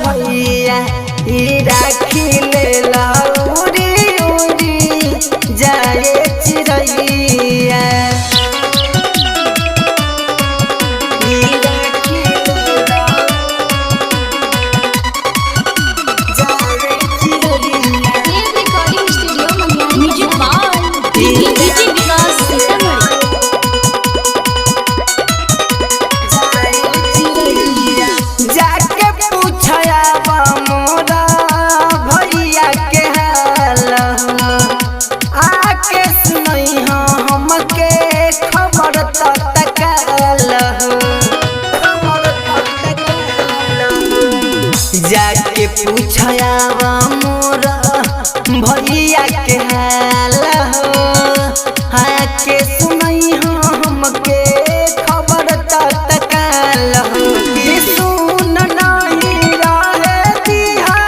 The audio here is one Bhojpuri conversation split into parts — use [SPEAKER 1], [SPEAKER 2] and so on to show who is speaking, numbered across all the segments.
[SPEAKER 1] भैया राखी ले ला उड़ी उड़ी जाए चिड़ैया। जाके पूछाया मोरा भैया के हाल हो, आके सुनई हो हमके खबर तत्काल हो। कि सुन नहीं रहे दिहा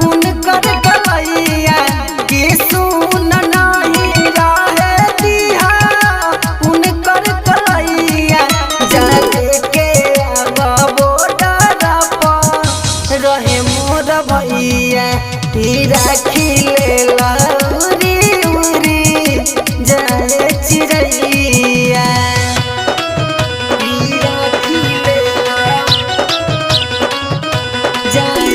[SPEAKER 1] उनकर गवैया, कि सुन नहीं रहे दिहा उनकर गवैया। जाके के रहे मोर भैया राखी ले ला उड़ी उड़ी जाए चिड़ैया। राखी ले ला जाए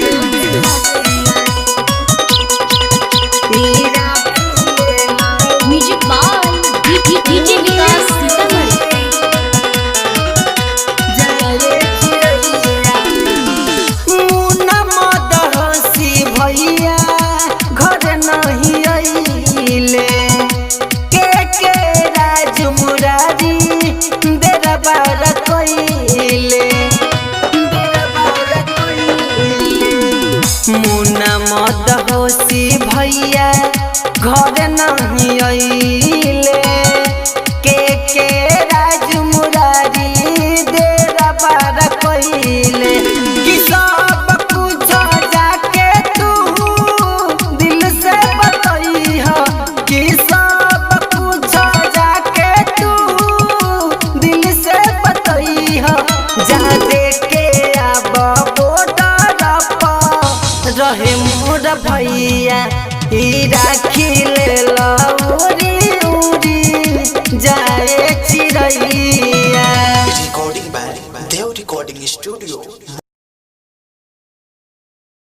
[SPEAKER 2] म्यूजिक बाय डीजे विकास सीतामढ़ी।
[SPEAKER 1] भैया घर नहीं आइले के राज मुरारी देरा बार कइले। मुन्ना मद होसी भैया घर नहीं आइले के राज मुरारी देरा बार कइले। कि सब कुछ जाके तू दिल से बतई हो, कि सब कुछ जाके तू दिल से बतई हो। जा देखे अब बॉर्डर पर रहे मोर भैया राखी ले ला उड़ी उड़ी जाए चिड़ैया।
[SPEAKER 3] Recording by Dev recording studio.